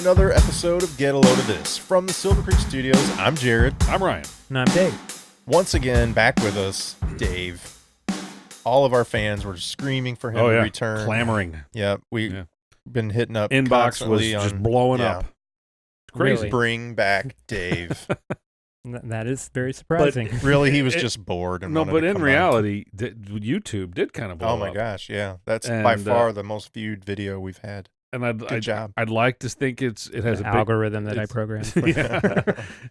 another episode of Get a Load of This. From the Silver Creek Studios, I'm Jared. I'm Ryan. And I'm Dave. Once again, back with us, Dave. All of our fans were screaming for him to return. Clamoring. Yeah, we've been hitting up Inbox was just blowing up. Crazy. Really? Bring back Dave. That is very surprising. But really, he was just bored. And but in reality, YouTube did kind of blow up. Oh my gosh, yeah. That's by far the most viewed video we've had. And Good job. I'd like to think it has an a big algorithm that I programmed. Yeah,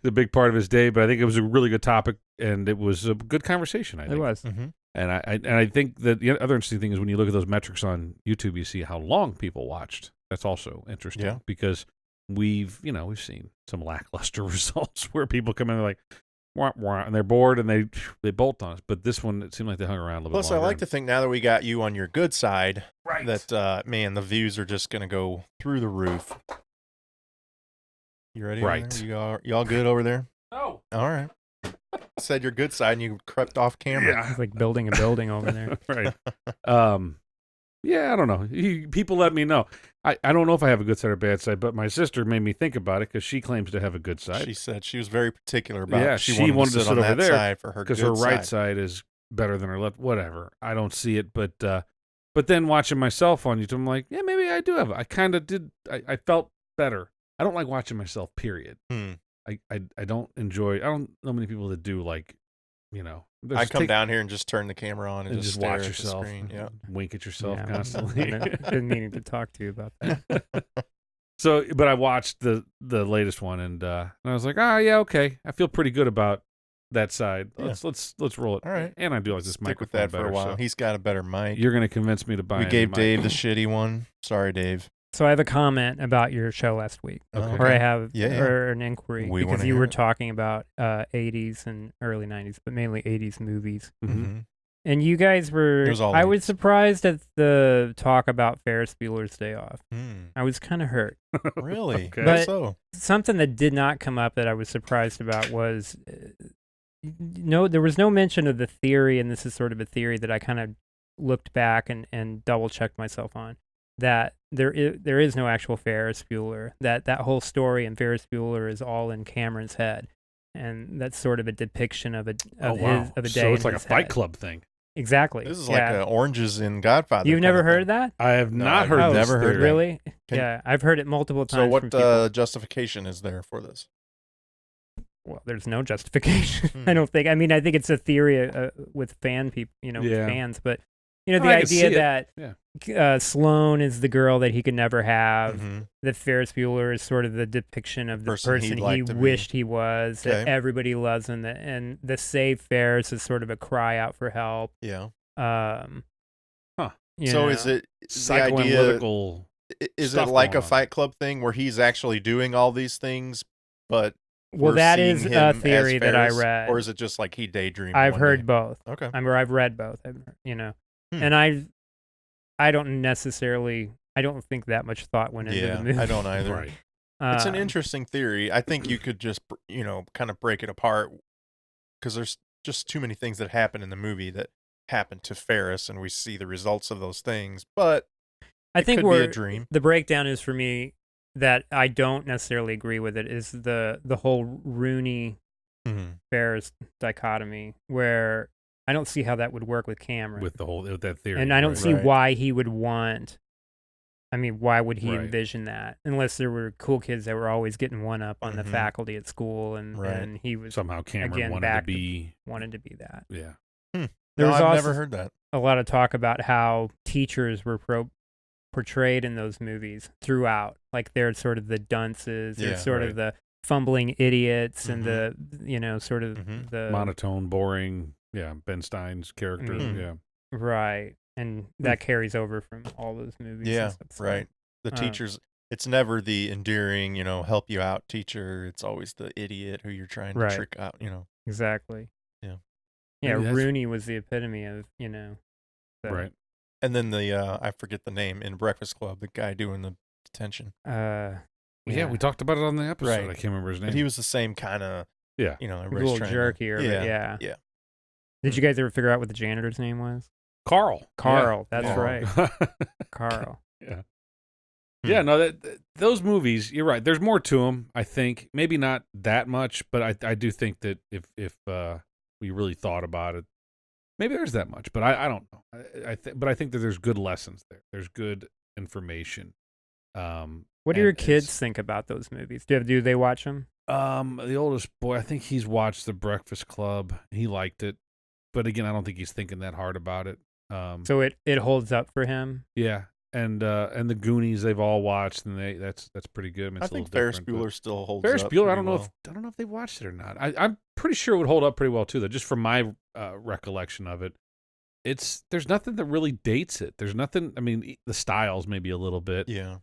the big part of his day. But I think it was a really good topic, and it was a good conversation. I think it was. Mm-hmm. And I think that the other interesting thing is when you look at those metrics on YouTube, you see how long people watched. That's also interesting because we've seen some lackluster results where people come in and they're like, wah, wah, and they're bored and they bolt on us. But this one, it seemed like they hung around a little bit longer. Plus, I like to think now that we got you on your good side, right, that, man, the views are just going to go through the roof. You ready? Right. Y'all good over there? Oh. All right. Said your good side and you crept off camera. Yeah. It's like building a building over there. Right. Yeah, I don't know. People let me know. I don't know if I have a good side or bad side, but my sister made me think about it because she claims to have a good side. She said she was very particular about it. Yeah, she wanted to sit on over that there side for her because good her right side. side is better than her left. Whatever. I don't see it, but then watching myself on YouTube, I'm like, yeah, maybe I do have. I kind of did. I felt better. I don't like watching myself. Period. I don't enjoy. I don't know many people that do, like, I come down here and just turn the camera on and just stare watch at yourself. the screen. Yeah. Wink at yourself constantly. Been meaning to talk to you about that. So, but I watched the latest one and I was like, yeah, okay. I feel pretty good about that side. Let's roll it. All right. And I do like this Stick with microphone that better, for a while. so He's got a better mic. you're going to convince me to buy. We gave mic. Dave the shitty one. Sorry, Dave. So I have a comment about your show last week. Okay. Or I have Yeah. an inquiry We because wanna you hear were it. talking about 80s and early 90s, but mainly 80s movies. Mm-hmm. And you guys were, It was all I was 80s. surprised at the talk about Ferris Bueller's Day Off. Hmm. I was kind of hurt. Really? Okay. But- so? Something that did not come up that I was surprised about was there was no mention of the theory, and this is sort of a theory that I kind of looked back and double checked myself on, that there is no actual Ferris Bueller, that whole story in Ferris Bueller is all in Cameron's head, and that's sort of a depiction of a day. So it's in like a his Fight head. Club thing. Exactly. This is like Oranges in Godfather. You've kind never of heard thing. of that? I have No, not I've heard. Oh, this never heard theory. that. Really? Can- Yeah, I've heard it multiple times. So what from people. justification is there for this? Well, there's no justification. Hmm. I don't think. I mean, I think it's a theory with fan people, Yeah. fans. But the I can see idea it. that Sloane is the girl that he could never have. Mhm. That Ferris Bueller is sort of the depiction of the Person person he'd he like to be. wished he was. That Okay. everybody loves him. And the Save Ferris is sort of a cry out for help. Yeah. You So know. is it the idea? Psychoanalytical. Is it stuff like a going on. Fight Club thing where he's actually doing all these things, but Well, we're that seeing is him a as theory that I Ferris, read. or is it just like he daydreamed? I've one heard day? both. Okay. I've read both. And I don't think that much thought went into the movie. I don't either. Right. It's an Um, interesting theory. I think you could just, kind of break it apart because there's just too many things that happen in the movie that happen to Ferris, and we see the results of those things. But I it think could be a dream. the breakdown is for me that I don't necessarily agree with it is the whole Rooney Mhm. Ferris dichotomy, where I don't see how that would work with Cameron, With that theory. and I don't right. see Right. why he would want. I mean, why would he Right. envision that? Unless there were cool kids that were always getting one up on the Mhm. faculty at school, and Right. he was Somehow Cameron again, wanted to back to- be. wanted to be that. Yeah. There No, was I've also never heard that. a lot of talk about how teachers were portrayed in those movies throughout. Like they're sort of the dunces, they're Yeah, sort right. of the fumbling idiots, and Mhm. the sort of Mhm. the Monotone, boring. Yeah. Ben Stein's character. Mhm. Yeah. right, and that carries over from all those movies. and Yeah, stuff, so, right. The teachers, it's never the endearing, help you out teacher. It's always the idiot who you're trying to Right. trick out, Exactly. Yeah. Yeah, Maybe that's- Rooney was the epitome of the- Right. And then I forget the name in Breakfast Club, the guy doing the detention. Yeah, we talked about it on the episode. Right. I can't remember his name. But he was the same kind of, Yeah. a everybody's little trying to- jerkier. but Yeah. yeah. Did you guys ever figure out what the janitor's name was? Carl. Carl. That's Yeah. right. right. Carl. Yeah. Yeah, no, those movies, you're right. There's more to them, I think. Maybe not that much, but I do think that if we really thought about it, maybe there's that much. But I don't know. But I think that there's good lessons there. There's good information. What do your kids think about those movies? Do they watch them? The oldest boy, I think he's watched The Breakfast Club. He liked it, but again, I don't think he's thinking that hard about it. So it holds up for him. Yeah. And the Goonies they've all watched, and that's pretty good. I mean, I think Ferris Bueller still holds Ferris up. Bueller, I don't know if they watched it or not. I'm pretty sure it would hold up pretty well too, though. Just from my recollection of it, there's nothing that really dates it. There's nothing. I mean, the styles maybe a little bit. Yeah.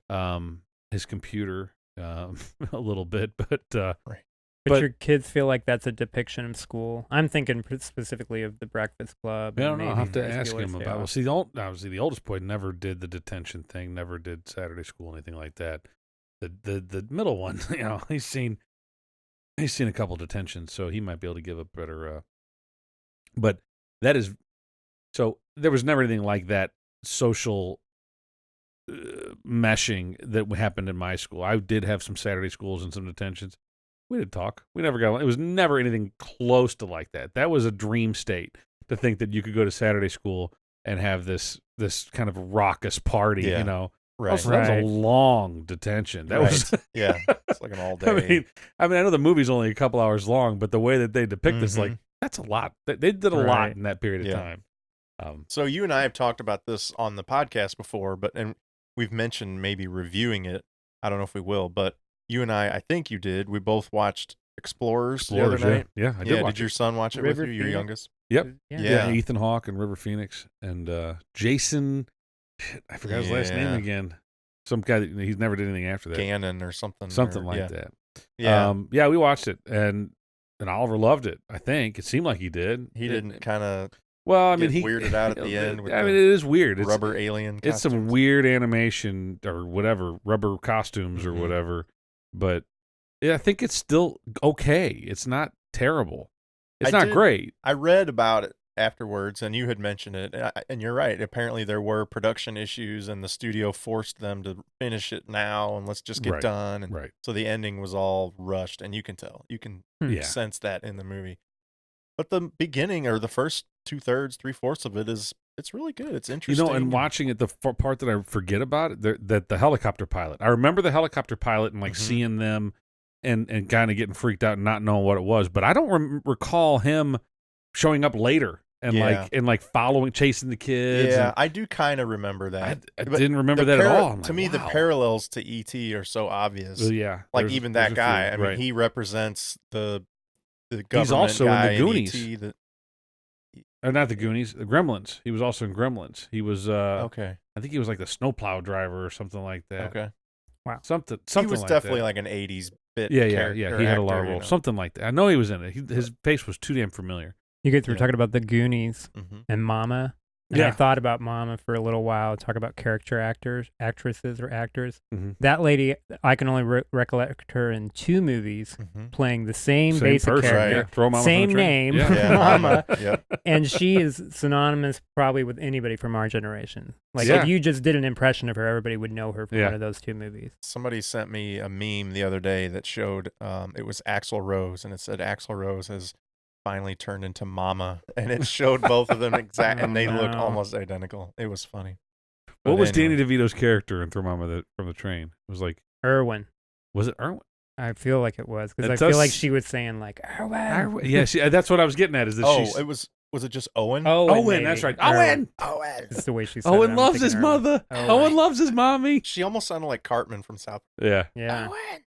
His computer a little bit, but right. But your kids feel like that's a depiction of school. I'm thinking specifically of The Breakfast Club. I don't know. I'll have to ask him about. Well, see, obviously the oldest boy never did the detention thing, never did Saturday school, anything like that. The middle one, he's seen a couple detentions, so he might be able to give a better. But that is, so there was never anything like that social meshing that happened in my school. I did have some Saturday schools and some detentions. We did talk. We never got. It was never anything close to like that. That was a dream state to think that you could go to Saturday school and have this kind of raucous party. Yeah. Right. Also, that was a long detention. That was it's like an all day. I mean, I know the movie's only a couple hours long, but the way that they depict this, like that's a lot. They did a lot in that period of time. So you and I have talked about this on the podcast before, and we've mentioned maybe reviewing it. I don't know if we will, but. You and I think you did. We both watched Explorers the other night. Yeah, I did. Did your son watch it with you? Your youngest? Yep. Yeah. Ethan Hawke and River Phoenix and Jason. I forgot his last name again. Some guy that he's never did anything after that. Gannon or something. Something like that. Yeah. We watched it and Oliver loved it. I think it seemed like he did. He didn't kind of. Well, I mean, he weirded out at the end. I mean, it is weird. It's rubber alien. It's some weird animation or whatever, rubber costumes or whatever. But I think it's still okay. It's not terrible. It's not great. I read about it afterwards, and you had mentioned it, and you're right. Apparently, there were production issues, and the studio forced them to finish it now, and let's just get done. And so the ending was all rushed, and you can tell. You can sense that in the movie. But the beginning, or the first 2/3, 3/4 of it it's really good. It's interesting. And watching it, the part that I forget about it, that the helicopter pilot. I remember the helicopter pilot and seeing them and kind of getting freaked out and not knowing what it was. But I don't recall him showing up later and following, chasing the kids. Yeah, I do kind of remember that. I didn't remember that at all. To me, the parallels to E.T. are so obvious. Yeah, even that guy. I mean, he represents the government. He's also guy in the Goonies. E.T. Not the Goonies, the Gremlins. He was also in Gremlins. He was okay. I think he was like the snowplow driver or something like that. Okay. Wow. Something he was like definitely that. like an 80s bit. Yeah. He had a lot of roles. Something like that. I know he was in it. His face was too damn familiar. You guys were talking about the Goonies and Mama. And I thought about Mama for a little while, talk about character actresses or actors. That lady, I can only recollect her in 2 movies playing the same basic person, character, right? same name, yeah. Mama. And she is synonymous probably with anybody from our generation. Like if you just did an impression of her, everybody would know her from one of those 2 movies. Somebody sent me a meme the other day that showed it was Axl Rose, and it said Axl Rose has finally turned into Mama, and it showed both of them and they look almost identical. It was funny. What was Danny DeVito's character in Throw Mama from the Train? It was like Irwin. Was it Irwin? I feel like it was because I feel like she was saying like Irwin. Yeah, that's what I was getting at. Is that it was it just Owen? Owen, that's right. Owen. That's the way she said Owen loves his mother. Owen loves his mommy. She almost sounded like Cartman from South. Yeah. Owen.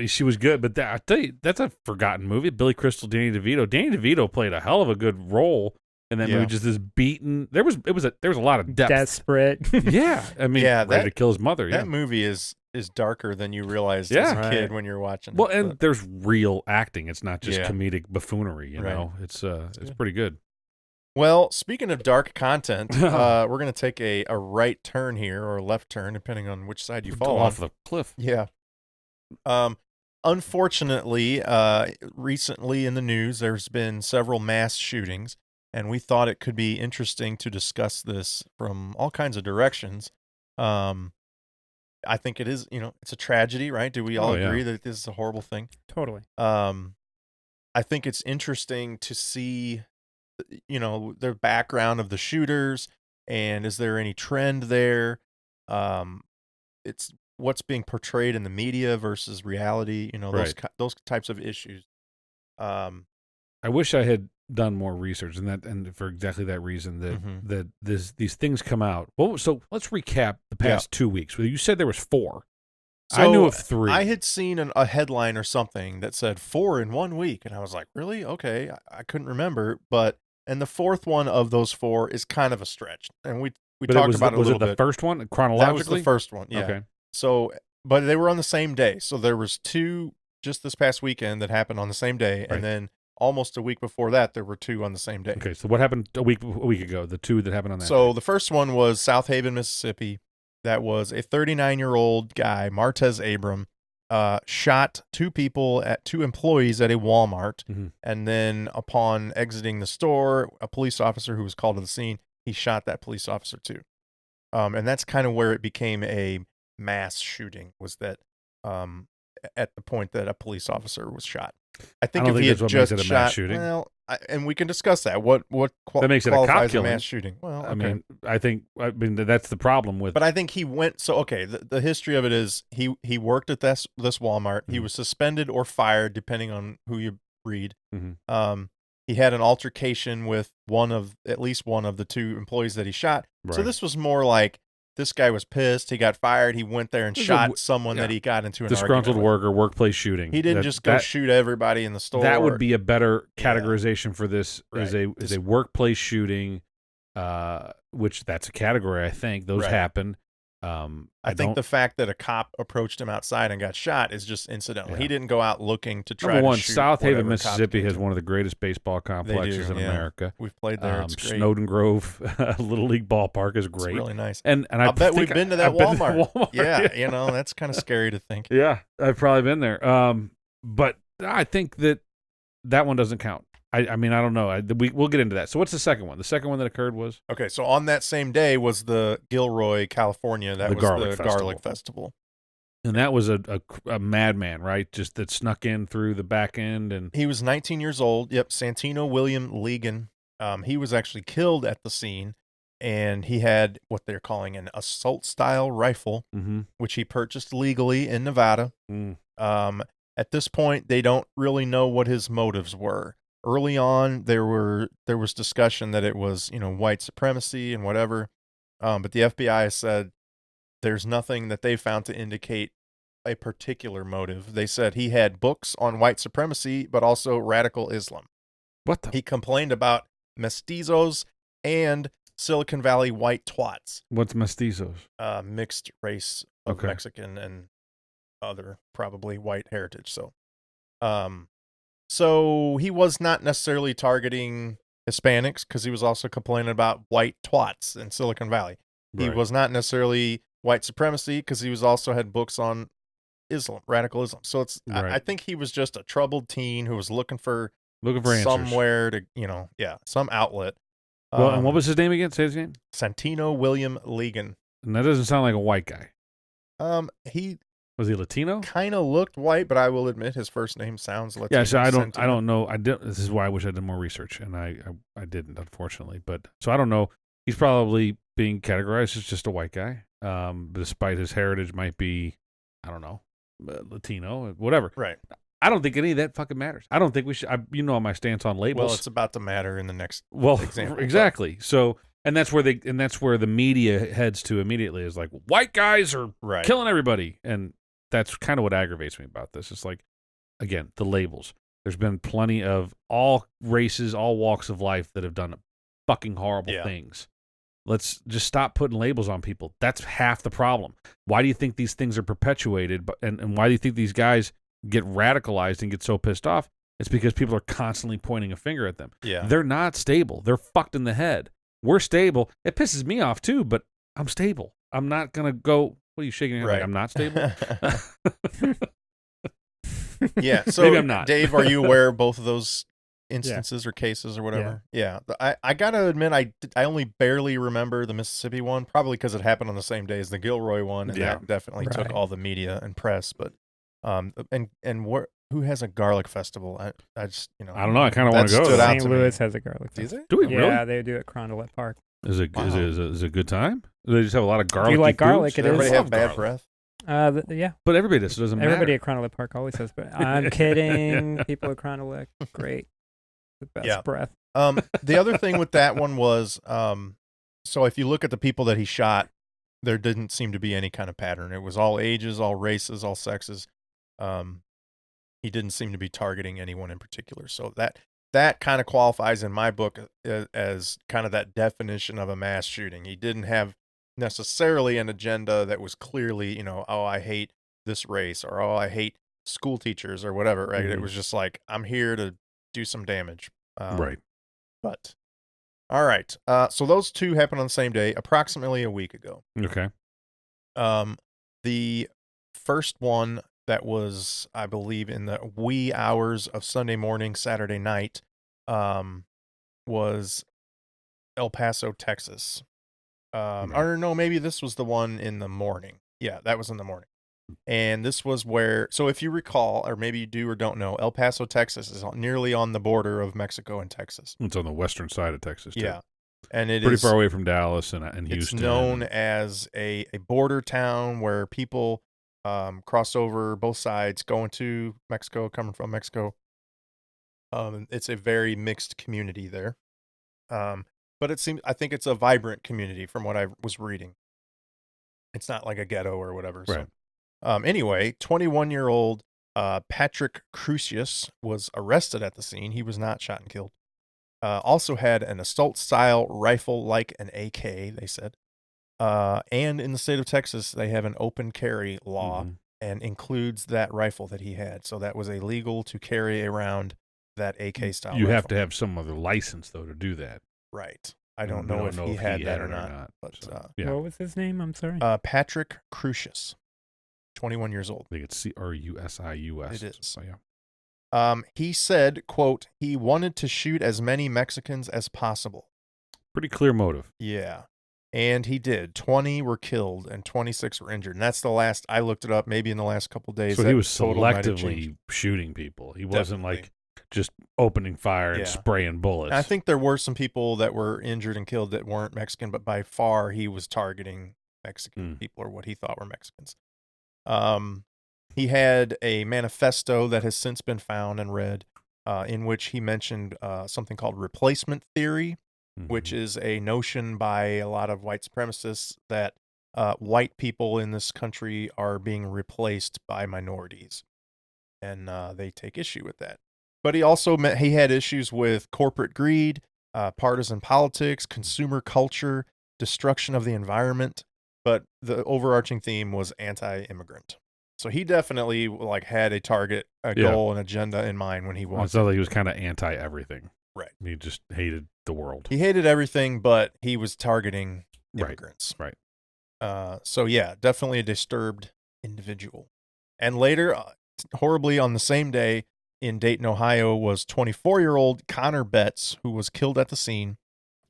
She was good, but I tell you, that's a forgotten movie. Billy Crystal, Danny DeVito. Danny DeVito played a hell of a good role in that movie. Just this beaten. There was a lot of depth. Desperate. Yeah, I mean, ready to kill his mother. That movie is darker than you realized as a kid when you're watching it. Well, and there's real acting. It's not just comedic buffoonery. You know, it's pretty good. Well, speaking of dark content, we're going to take a right turn here or a left turn, depending on which side you fall off the cliff. Yeah. Unfortunately, recently in the news, there's been several mass shootings, and we thought it could be interesting to discuss this from all kinds of directions. I think it is, it's a tragedy, right? Do we all agree that this is a horrible thing? Totally. I think it's interesting to see, the background of the shooters, and is there any trend there? It's what's being portrayed in the media versus reality, those types of issues. I wish I had done more research, and for exactly that reason that these things come out. Well, so let's recap the past 2 weeks. Well, you said there was 4. So I knew of 3. I had seen a headline or something that said 4 in 1 week, and I was like, really? Okay, I couldn't remember, and the 4th one of those 4 is kind of a stretch, and we talked about it a little bit. Was it the first one chronologically? That was the first one, yeah. Okay. So, but they were on the same day, so there was 2 just this past weekend that happened on the same day, and then almost a week before that, there were 2 on the same day. Okay, so what happened a week ago? The 2 that happened on that. So day? The first one was South Haven, Mississippi. That was a 39-year-old guy, Martez Abram, shot 2 employees at a Walmart, and then upon exiting the store, a police officer who was called to the scene, he shot that police officer too. And that's kind of where it became a mass shooting, was that at the point that a police officer was shot. I think if he had just shot, mass shooting. Well, and we can discuss that. What that makes it a cop killing? Mass shooting? Well, okay. I mean that's the problem with. But I think he went. So okay, the history of it is he worked at this Walmart. He was suspended or fired depending on who you read. He had an altercation with at least one of the 2 employees that he shot. Right. So this was more like, this guy was pissed. He got fired. He went there and shot someone that he got into an disgruntled worker, workplace shooting. He didn't just go shoot everybody in the store. That would be a better categorization for this as a workplace shooting, which that's a category. I think those happen. I think the fact that a cop approached him outside and got shot is just incidental. Yeah. He didn't go out looking to try to shoot. South Haven, Mississippi has one of the greatest baseball complexes in America. We've played there. It's great. Snowden Grove Little League ballpark is great. It's really nice. And I bet we've been to that Walmart. Yeah, that's kind of scary to think. Yeah, I've probably been there. But I think that one doesn't count. I mean, I don't know. We'll get into that. So what's the second one? The second one that occurred was? Okay, so on that same day was the Gilroy, California. That was the Garlic Festival. And that was a madman, right? Just that snuck in through the back end. And he was 19 years old. Yep, Santino William Ligon. He was actually killed at the scene, and he had what they're calling an assault-style rifle, which he purchased legally in Nevada. At this point, they don't really know what his motives were. Early on, there was discussion that it was, white supremacy and whatever, but the FBI said there's nothing that they found to indicate a particular motive. They said he had books on white supremacy, but also radical Islam. He complained about mestizos and Silicon Valley white twats. What's mestizos? Mixed race of Mexican and other probably white heritage. So he was not necessarily targeting Hispanics, because he was also complaining about white twats in Silicon Valley. He was not necessarily white supremacy, because he was also had books on Islam, radical Islam. So I think he was just a troubled teen who was looking for somewhere to, some outlet. Well, and what was his name again? Say his name. Santino William Ligon. And that doesn't sound like a white guy. Was he Latino? Kind of looked white, but I will admit his first name sounds Latino. Yeah, so I don't know. This is why I wish I did more research, and I didn't, unfortunately. But so I don't know. He's probably being categorized as just a white guy, despite his heritage might be, I don't know, Latino, whatever. Right. I don't think any of that fucking matters. I don't think we should. My stance on labels. Well, it's about to matter in the next example. Exactly. So. And that's where the media heads to immediately, is like, white guys are killing everybody. And that's kind of what aggravates me about this. It's like, again, the labels. There's been plenty of all races, all walks of life that have done fucking horrible things. Let's just stop putting labels on people. That's half the problem. Why do you think these things are perpetuated? And why do you think these guys get radicalized and get so pissed off? It's because people are constantly pointing a finger at them. Yeah. They're not stable. They're fucked in the head. We're stable. It pisses me off too, but I'm stable. I'm not going to go, what are you shaking your head like I'm not stable? Yeah, so maybe I'm not. Dave, are you aware of both of those instances or cases or whatever. Yeah. I gotta admit, I only barely remember the Mississippi one, probably because it happened on the same day as the Gilroy one, and that definitely took all the media and press. But who has a garlic festival? I just I don't know. I kind of want to go. St. Louis has a garlic festival. Do we really? Yeah, they do it at Carondelet Park. Is it a good time? Do they just have a lot of garlic? Do you like garlic? Foods? Everybody have bad breath. Yeah. But everybody does. It doesn't matter. Everybody at Carondelet Park always says, but I'm kidding. People at Carondelet, great. The best breath. The other thing with that one was, so if you look at the people that he shot, there didn't seem to be any kind of pattern. It was all ages, all races, all sexes. He didn't seem to be targeting anyone in particular. So that kind of qualifies in my book as kind of that definition of a mass shooting. He didn't have necessarily an agenda that was clearly, oh, I hate this race, or oh, I hate school teachers, or whatever, right? It was just like, I'm here to do some damage. Right. But, all right. So those two happened on the same day, approximately a week ago. Okay. The first one that was, I believe, in the wee hours of Sunday morning, Saturday night, was El Paso, Texas. Or no, maybe this was the one in the morning. Yeah, that was in the morning. And this was where, so if you recall, or maybe you do or don't know, El Paso, Texas is nearly on the border of Mexico and Texas. It's on the western side of Texas, too. Yeah. And it pretty is far away from Dallas and Houston. It's known as a border town where people cross over both sides, going to Mexico, coming from Mexico. It's a very mixed community there. But I think it's a vibrant community from what I was reading. It's not like a ghetto or whatever. Right. So, anyway, 21-year-old Patrick Crucius was arrested at the scene. He was not shot and killed. Also had an assault-style rifle like an AK, they said. And in the state of Texas, they have an open carry law and includes that rifle that he had. So that was illegal to carry around that AK style. You have to have some other license, though, to do that. Right. I don't know if he had that or not. But so, what was his name? I'm sorry. Patrick Crucius, 21 years old. I think it's Crusius. It is. So, yeah. He said, quote, he wanted to shoot as many Mexicans as possible. Pretty clear motive. Yeah. And he did. 20 were killed and 26 were injured. And that's the last, I looked it up, maybe in the last couple of days. So he was selectively shooting people. He wasn't like just opening fire and spraying bullets. And I think there were some people that were injured and killed that weren't Mexican, but by far he was targeting Mexican people, or what he thought were Mexicans. He had a manifesto that has since been found and read, in which he mentioned something called replacement theory, which is a notion by a lot of white supremacists that white people in this country are being replaced by minorities. And they take issue with that. But he also he had issues with corporate greed, partisan politics, consumer culture, destruction of the environment. But the overarching theme was anti-immigrant. So he definitely had a target, a goal, an agenda in mind when he walked. It sounds like he was kind of anti-everything. Right. He just hated the world. He hated everything, but he was targeting immigrants. Right. So yeah, definitely a disturbed individual. And later, horribly on the same day in Dayton, Ohio, was 24-year-old Connor Betts, who was killed at the scene.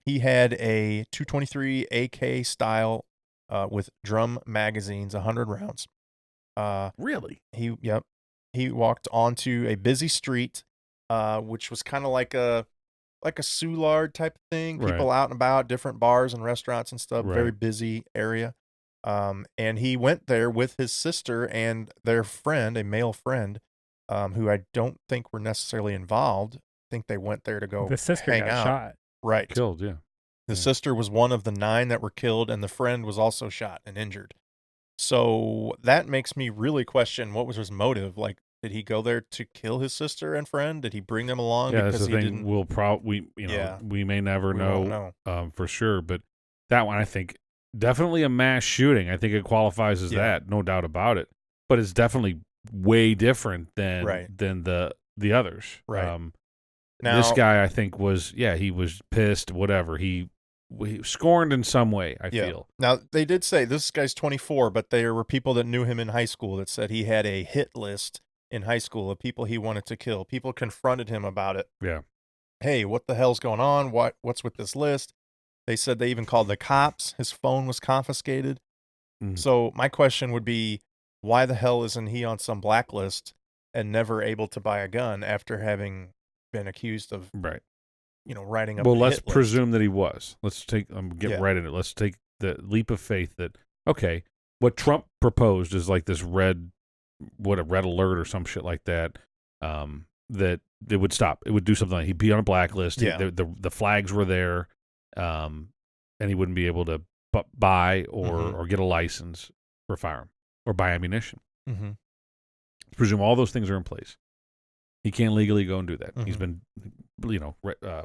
He had a .223 AK style with drum magazines, 100 rounds. Really? He walked onto a busy street, which was kind of like a soulard type of thing. People out and about, different bars and restaurants and stuff. Very busy area. And he went there with his sister and their friend, a male friend, who I don't think were necessarily involved. I think they went there to go The sister hang got out. shot. Right. Killed, yeah. The sister was one of the 9 that were killed, and the friend was also shot and injured. So that makes me really question what was his motive. Like, did he go there to kill his sister and friend? Did he bring them along? Yeah, because that's the he thing. didn't... We'll we may never know for sure, but that one I think definitely a mass shooting. I think it qualifies as that, no doubt about it. But it's definitely way different than the others. Right. Now, this guy, I think, he was pissed. Whatever, he scorned in some way. I feel. Now they did say this guy's 24, but there were people that knew him in high school that said he had a hit list in high school of people he wanted to kill. People confronted him about it. Yeah. hey, what the hell's going on? What's with this list? They said they even called the cops. His phone was confiscated. So my question would be, why the hell isn't he on some blacklist and never able to buy a gun after having been accused of, writing up? Well, let's presume that he was. Let's take get right in it. Let's take the leap of faith that what Trump proposed is like this red alert or some shit like that. That it would stop. It would do something like he'd be on a blacklist. Yeah. The flags were there, and he wouldn't be able to buy or get a license for a firearm or buy ammunition. Mm-hmm. Presume all those things are in place. He can't legally go and do that. He's been,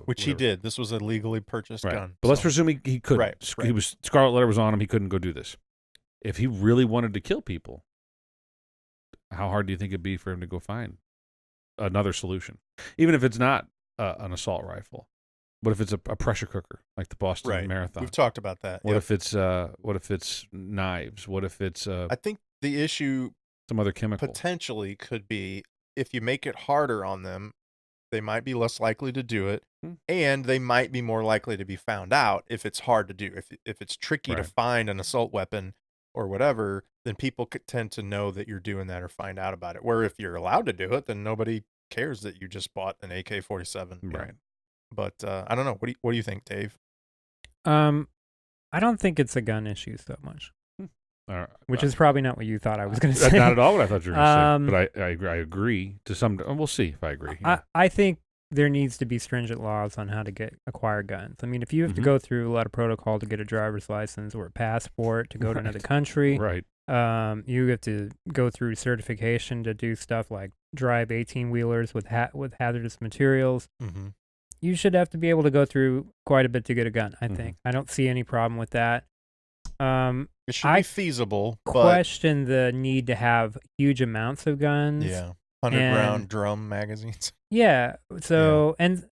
which he did. This was a legally purchased gun. But let's presume he couldn't. Right. He was scarlet letter was on him. He couldn't go do this. If he really wanted to kill people, how hard do you think it'd be for him to go find another solution? Even if it's not an assault rifle, what if it's a pressure cooker like the Boston Marathon? We've talked about that. What if it's knives? What if it's I think the issue some other chemical potentially could be if you make it harder on them, they might be less likely to do it, and they might be more likely to be found out if it's hard to do. If it's tricky to find an assault weapon or whatever, then people could tend to know that you're doing that or find out about it. Where if you're allowed to do it, then nobody cares that you just bought an AK-47. Right. But I don't know. What do you think, Dave? I don't think it's a gun issue so much. Which is probably not what you thought I was going to say. Not at all what I thought you were going to say. But I agree to some. We'll see if I agree. I think there needs to be stringent laws on how to acquire guns. I mean, if you have to go through a lot of protocol to get a driver's license or a passport to go to another country, you have to go through certification to do stuff like drive 18-wheelers with hazardous materials. Mm-hmm. You should have to be able to go through quite a bit to get a gun, I think. I don't see any problem with that. It should be feasible. Question the need to have huge amounts of guns. Yeah. 100-round drum magazines. Yeah. So, and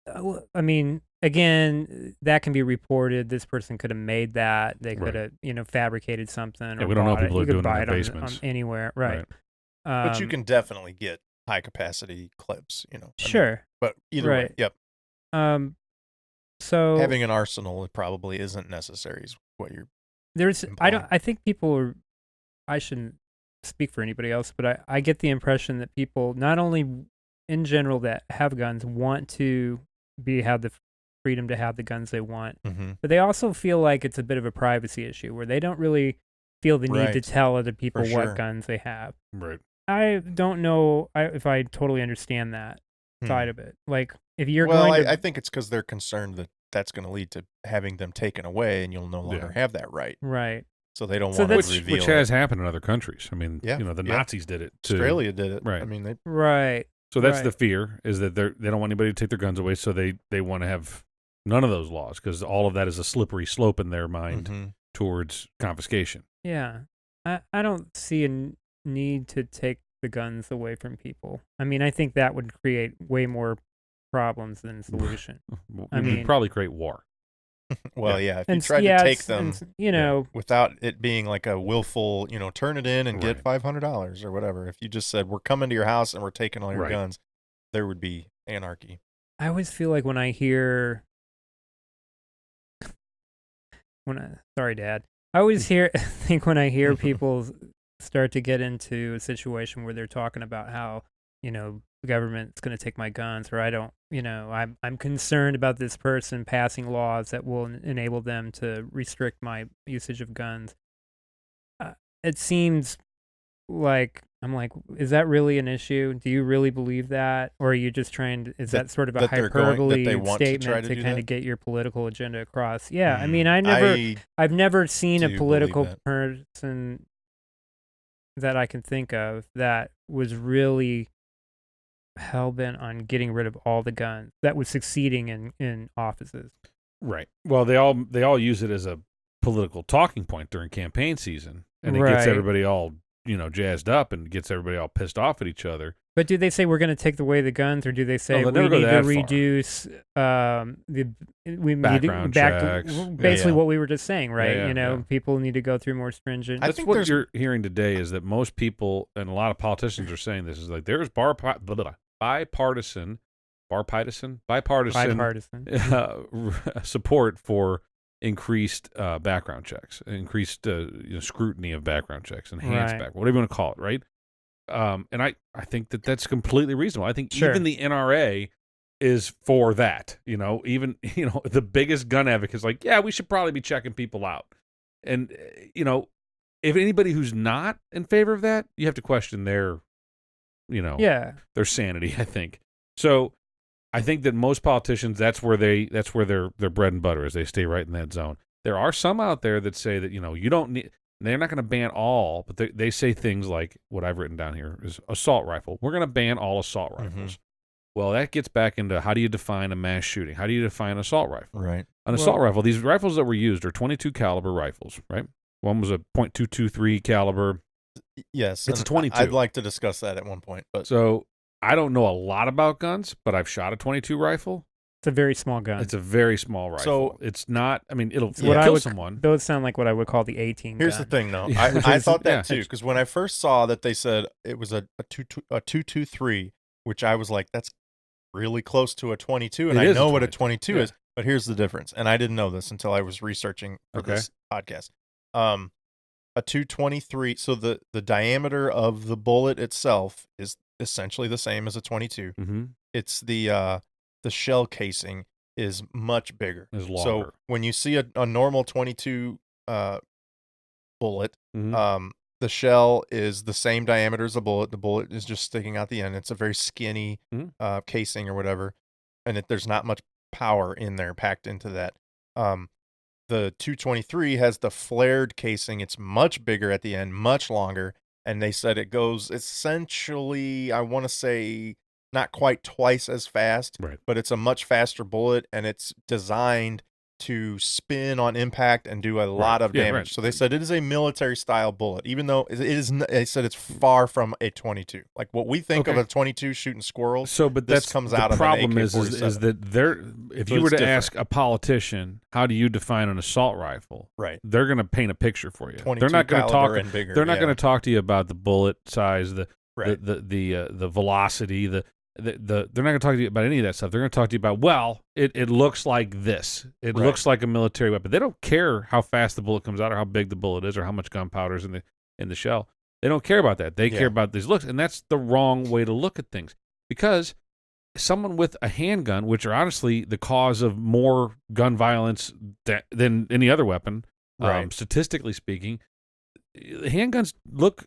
I mean, again, that can be reported. This person could have made that. They could have, fabricated something. Yeah, or we don't know people you are doing it in it basements. on anywhere. Right. But you can definitely get high capacity clips, Sure. But either way, yep. So having an arsenal probably isn't necessary is what you're I think people are, I shouldn't speak for anybody else, but I get the impression that people, not only in general that have guns, want to have the freedom to have the guns they want, but they also feel like it's a bit of a privacy issue where they don't really feel the need to tell other people what guns they have. Right. I don't know if I totally understand that side of it. Like, if you're I think it's because they're concerned that that's going to lead to having them taken away, and you'll no longer have that right. Right. So they don't want to reveal which has happened in other countries. I mean, the Nazis did it too. Australia did it. Right. I mean, So that's the fear, is that they don't want anybody to take their guns away, so they want to have none of those laws, because all of that is a slippery slope in their mind towards confiscation. Yeah. I don't see a need to take the guns away from people. I mean, I think that would create way more problems than solution. I mean, probably create war. Well, if you tried to take them, without it being like a willful, turn it in and get $500 or whatever. If you just said, we're coming to your house and we're taking all your guns, there would be anarchy. I always feel like when I hear, sorry, Dad. I always think when I hear people start to get into a situation where they're talking about how, the government's going to take my guns, or I don't, I'm concerned about this person passing laws that will enable them to restrict my usage of guns. It seems like, I'm like, is that really an issue? Do you really believe that? Or are you just trying to, is that sort of a hyperbole statement to kind of get your political agenda across? Yeah. I mean, I've never seen a political person that I can think of that was really hell-bent on getting rid of all the guns, that was succeeding in offices. Right. Well, they all use it as a political talking point during campaign season, and it gets everybody all, jazzed up and gets everybody all pissed off at each other. But do they say we're going to take away the guns, or do they say we need to reduce background checks? Basically what we were just saying, right? People need to go through more stringent. That's what you're hearing today, is that most people and a lot of politicians are saying this, is like there's bipartisan bipartisan support for increased background checks, increased scrutiny of background checks, enhanced background, whatever you want to call it, right? And I think that's completely reasonable. I think even the NRA is for that. Even the biggest gun advocates like, yeah, we should probably be checking people out. And if anybody who's not in favor of that, you have to question their their sanity, I think. So I think that most politicians, that's where their bread and butter is. They stay right in that zone. There are some out there that say that, you don't need, they're not going to ban all, but they say things like what I've written down here is assault rifle. We're going to ban all assault rifles. Well, that gets back into how do you define a mass shooting? How do you define an assault rifle? Right. An assault rifle, these rifles that were used are 22 caliber rifles, right? One was a .223 caliber. Yes. It's a 22. I'd like to discuss that at one point. But so I don't know a lot about guns, but I've shot a 22 rifle. It's a very small gun. It's a very small rifle. So it's not, it'll kill someone. Those sound like what I would call the 18 Here's gun. the thing, though. I thought that too, because when I first saw that they said it was a 223, which I was like, that's really close to a 22, and I know what a 22 is, but here's the difference. And I didn't know this until I was researching for this podcast. A 223, so the diameter of the bullet itself is essentially the same as a 22. It's the shell casing is much bigger. Is longer. So when you see a normal 22 bullet, the shell is the same diameter as the bullet. The bullet is just sticking out the end. It's a very skinny casing or whatever, and there's not much power in there packed into that. The 223 has the flared casing. It's much bigger at the end, much longer, and they said it goes essentially, I want to say, not quite twice as fast, but it's a much faster bullet, and it's designed to spin on impact and do a lot of damage. So they said it is a military-style bullet, even though it is. They said it's far from a 22. Like what we think of a 22 shooting squirrels. So, but this comes out of an AK-47. The problem is that if you were to ask a politician, how do you define an assault rifle? Right. They're going to paint a picture for you. They're not going to talk. They're not going to talk to you about the bullet size, the velocity, they're not going to talk to you about any of that stuff. They're going to talk to you about, it looks like this. It looks like a military weapon. They don't care how fast the bullet comes out or how big the bullet is or how much gunpowder is in the shell. They don't care about that. They care about these looks, and that's the wrong way to look at things. Because someone with a handgun, which are honestly the cause of more gun violence than any other weapon, statistically speaking, handguns look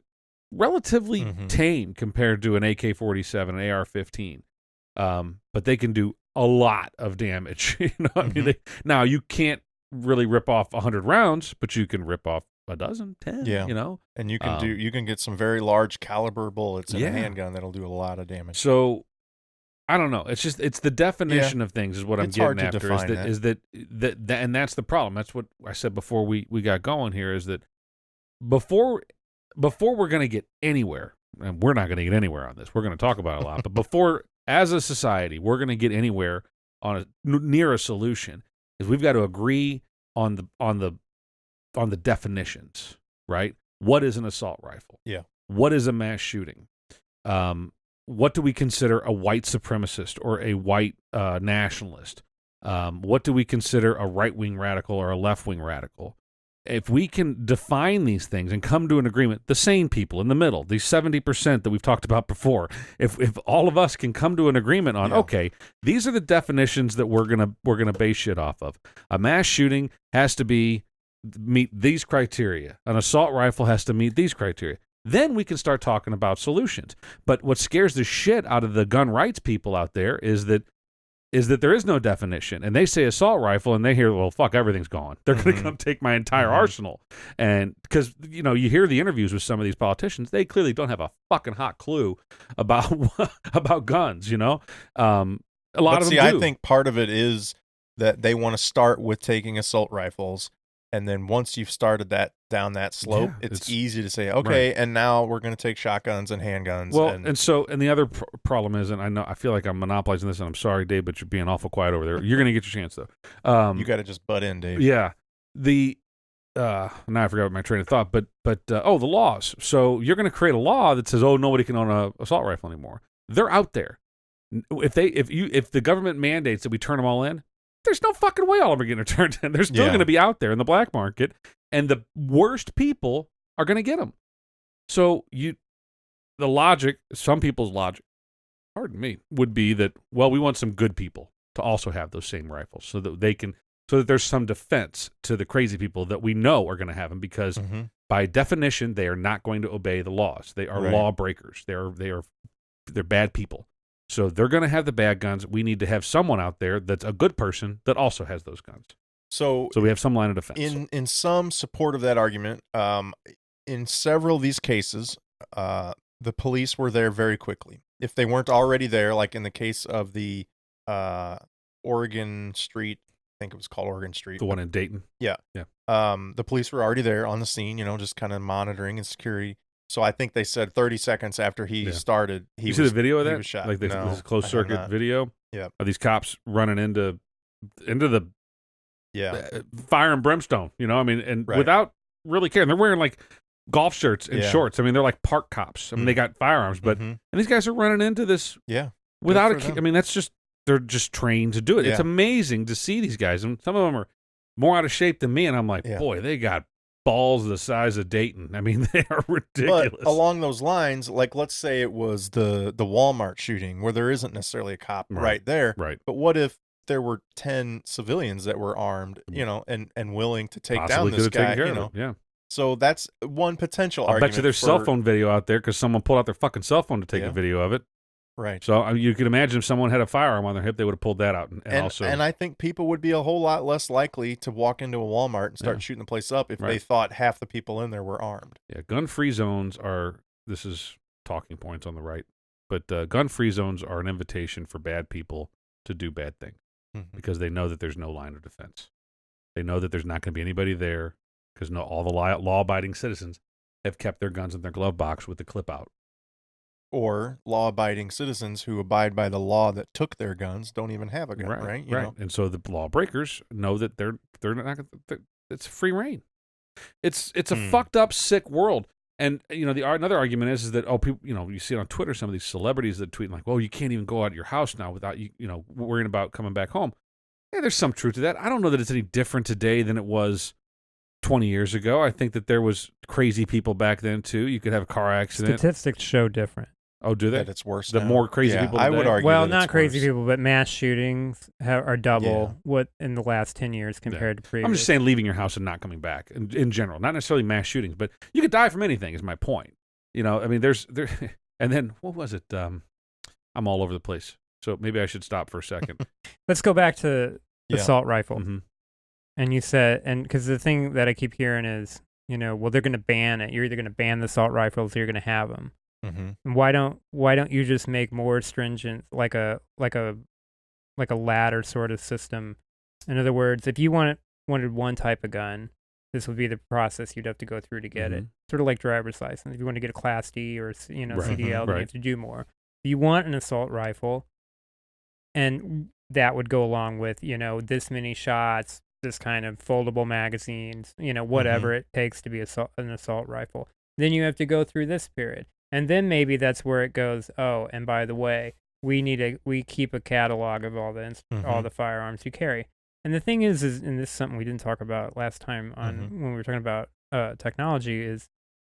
relatively tame compared to an AK-47, an AR-15, but they can do a lot of damage. Now you can't really rip off 100 rounds, but you can rip off a dozen, 10. And you can you can get some very large caliber bullets in a handgun that'll do a lot of damage. So I don't know. It's the definition of things is what I'm getting after. Is that and that's the problem. That's what I said before we got going here. Is that before we're going to get anywhere, and we're not going to get anywhere on this, we're going to talk about it a lot, but before, as a society, we're going to get anywhere near a solution, is we've got to agree on the definitions, right? What is an assault rifle? Yeah. What is a mass shooting? What do we consider a white supremacist or a white nationalist? What do we consider a right-wing radical or a left-wing radical? If we can define these things and come to an agreement, the sane people in the middle, these 70% that we've talked about before, if all of us can come to an agreement on, okay, these are the definitions that we're gonna base shit off of. A mass shooting has to meet these criteria. An assault rifle has to meet these criteria. Then we can start talking about solutions. But what scares the shit out of the gun rights people out there is that there is no definition. And they say assault rifle, and they hear, well, fuck, everything's gone. They're going to come take my entire arsenal. And because, you hear the interviews with some of these politicians, they clearly don't have a fucking hot clue about guns, A lot of them do. I think part of it is that they want to start with taking assault rifles. And then once you've started down that slope, it's easy to say, okay, and now we're going to take shotguns and handguns. Well, and the other problem is, and I feel like I'm monopolizing this, and I'm sorry, Dave, but you're being awful quiet over there. You're going to get your chance, though. You got to just butt in, Dave. Yeah. Now I forgot my train of thought, but the laws. So you're going to create a law that says, nobody can own an assault rifle anymore. They're out there. If the government mandates that we turn them all in, there's no fucking way all of them are getting turned in. They're still going to be out there in the black market, and the worst people are going to get them. So some people's logic, pardon me, would be that, well, we want some good people to also have those same rifles so that there's some defense to the crazy people that we know are going to have them, because by definition, they are not going to obey the laws. They are law breakers. They're bad people. So they're going to have the bad guns. We need to have someone out there that's a good person that also has those guns. So we have some line of defense. In some support of that argument, in several of these cases, the police were there very quickly. If they weren't already there, like in the case of the Oregon Street, I think it was called Oregon Street. The one in Dayton? Yeah. The police were already there on the scene, just kind of monitoring and security. So I think they said 30 seconds after he started, you see the video of that? He was shot. Like this closed circuit video? Yeah. Of these cops running into the fire and brimstone, and without really caring. They're wearing like golf shirts and shorts. I mean, they're like park cops. I mean, they got firearms, but and these guys are running into this without I mean, they're just trained to do it. It's amazing to see these guys, and some of them are more out of shape than me, and I'm like, boy, they got balls the size of Dayton. I mean, they are ridiculous. But along those lines, like let's say it was the Walmart shooting where there isn't necessarily a cop right there. Right. But what if there were 10 civilians that were armed, and willing to take down this guy, Yeah. So that's one potential I argument. bet you there's cell phone video out there because someone pulled out their fucking cell phone to take a video of it. Right. So you can imagine if someone had a firearm on their hip, they would have pulled that out. And I think people would be a whole lot less likely to walk into a Walmart and start shooting the place up if they thought half the people in there were armed. Yeah, gun-free zones this is talking points on the right, but gun-free zones are an invitation for bad people to do bad things because they know that there's no line of defense. They know that there's not going to be anybody there because all the law-abiding citizens have kept their guns in their glove box with the clip out. Or law-abiding citizens who abide by the law that took their guns don't even have a gun, right? You know? And so the lawbreakers know that they're not. It's free reign. It's a fucked up, sick world. And another argument is that people, you see it on Twitter, some of these celebrities that tweet like, "Well, you can't even go out of your house now without worrying about coming back home." Yeah, there's some truth to that. I don't know that it's any different today than it was 20 years ago. I think that there was crazy people back then too. You could have a car accident. Statistics show different. Oh, do they? That it's worse. The more crazy people today? I would argue. Well, not crazy people, but mass shootings are double what in the last 10 years compared to previous. I'm just saying, leaving your house and not coming back in general, not necessarily mass shootings, but you could die from anything. Is my point. I mean, and then what was it? I'm all over the place, so maybe I should stop for a second. Let's go back to the assault rifle. Mm-hmm. And you said, because the thing that I keep hearing is, well, they're going to ban it. You're either going to ban the assault rifles or you're going to have them. And why don't you just make more stringent, like a ladder sort of system? In other words, if you wanted one type of gun, this would be the process you'd have to go through to get it. Sort of like driver's license. If you want to get a Class D or CDL, then you have to do more. If you want an assault rifle, and that would go along with this many shots, this kind of foldable magazines, whatever it takes to be an assault rifle. Then you have to go through this period. And then maybe that's where it goes, oh, and by the way, we keep a catalog of all the firearms you carry. And the thing is, and this is something we didn't talk about last time when we were talking about technology, is,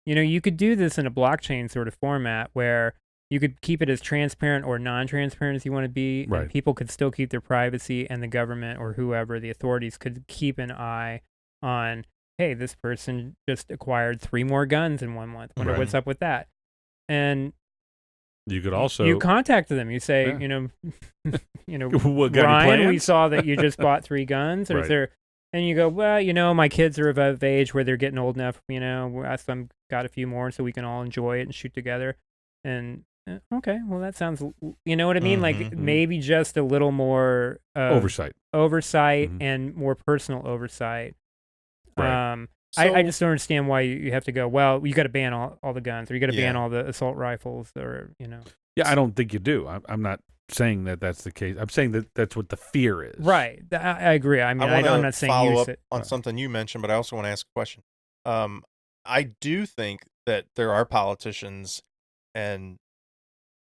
you could do this in a blockchain sort of format where you could keep it as transparent or non-transparent as you want to be, and people could still keep their privacy, and the government or whoever, the authorities, could keep an eye on, hey, this person just acquired 3 more guns in 1 month. Wonder what's up with that. And you could also you contact them. You say, Ryan, we saw that you just bought 3 guns, or is there? And you go, well, my kids are of age where they're getting old enough. I've got a few more, so we can all enjoy it and shoot together. And okay, well, that sounds, you know what I mean? Like maybe just a little more oversight, and more personal oversight. Right. I just don't understand why you have to go, well, you got to ban all the guns, or you got to ban all the assault rifles, or, Yeah, I don't think you do. I'm not saying that that's the case. I'm saying that that's what the fear is. Right. I agree. I mean, I'm not saying follow up on something you mentioned, but I also want to ask a question. I do think that there are politicians and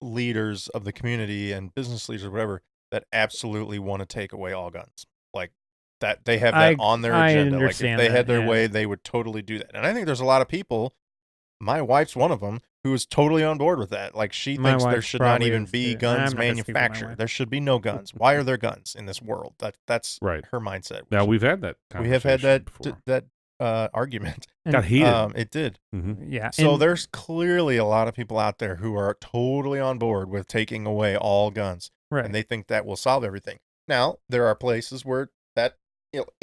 leaders of the community and business leaders or whatever that absolutely want to take away all guns. Like that they have that on their agenda. Like if they had their way, they would totally do that. And I think there's a lot of people, my wife's one of them, who is totally on board with that. Like she thinks there should not even be guns manufactured. There should be no guns. Why are there guns in this world? That's right. her mindset. Now we've had that conversation. We have had that argument. Got heated. It did. Mm-hmm. Yeah. So there's clearly a lot of people out there who are totally on board with taking away all guns. Right. And they think that will solve everything. Now, there are places where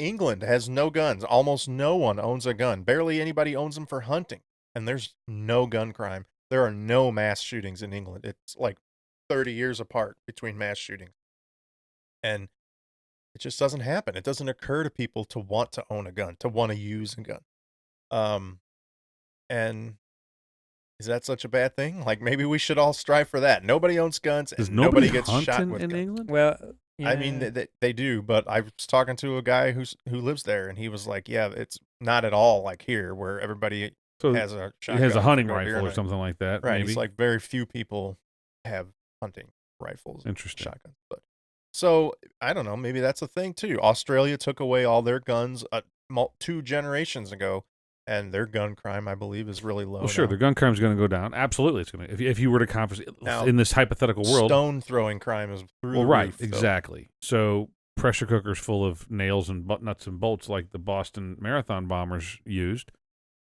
England has no guns. Almost no one owns a gun. Barely anybody owns them for hunting. And there's no gun crime. There are no mass shootings in England. It's like 30 years apart between mass shootings. And it just doesn't happen. It doesn't occur to people to want to own a gun, to want to use a gun. And is that such a bad thing? Like maybe we should all strive for that. Nobody owns guns and nobody gets shot with guns. England? Well, yeah. I mean, they do, but I was talking to a guy who lives there, and he was like, "Yeah, it's not at all like here, where everybody has a shotgun, has a hunting rifle or something like that." Right? Maybe. It's like very few people have hunting rifles, interesting shotguns. But so I don't know, maybe that's a thing too. Australia took away all their guns 2 generations ago. And their gun crime, I believe, is really low. Well, sure, their gun crime is going to go down. Absolutely, it's going to. If you were to converse now, in this hypothetical world, stone throwing crime is through the right, roof, exactly. So pressure cookers full of nails and nuts and bolts, like the Boston Marathon bombers used.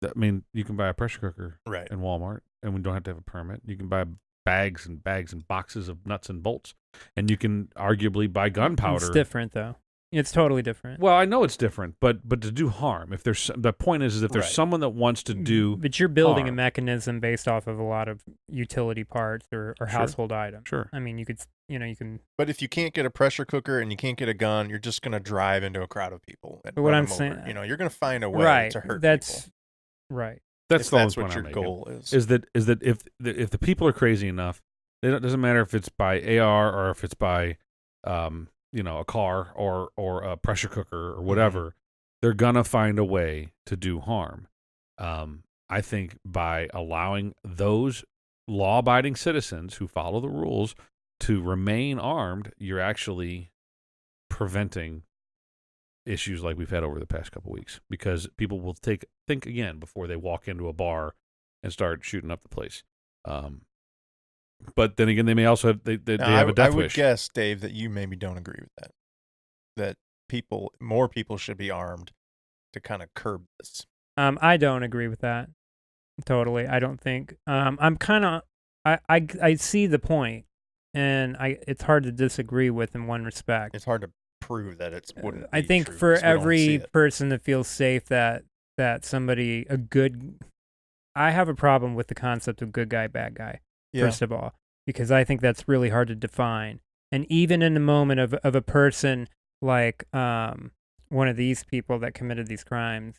I mean, you can buy a pressure cooker in Walmart, and we don't have to have a permit. You can buy bags and boxes of nuts and bolts, and you can arguably buy gunpowder. It's different, though. It's totally different. Well, I know it's different, but to do harm, if there's the point is if there's someone that wants to do, but you're building a mechanism based off of a lot of utility parts or household items. Sure. I mean, you can. But if you can't get a pressure cooker and you can't get a gun, you're just going to drive into a crowd of people. And but what I'm saying, you're going to find a way to hurt people. Right. That's what your goal is. Is that if the people are crazy enough, it doesn't matter if it's by AR or if it's by a car or a pressure cooker or whatever, they're gonna find a way to do harm. I think by allowing those law-abiding citizens who follow the rules to remain armed, you're actually preventing issues like we've had over the past couple weeks, because people will think again before they walk into a bar and start shooting up the place. But then again, they may also have they have a death wish. I would guess, Dave, that you maybe don't agree with that. That more people should be armed to kind of curb this. I don't agree with that. Totally. I don't think. I'm kind of. I see the point, and it's hard to disagree with in one respect. It's hard to prove that it wouldn't. I think true, for every person that feels safe that somebody I have a problem with the concept of good guy, bad guy. First of all, because I think that's really hard to define. And even in the moment of a person like one of these people that committed these crimes,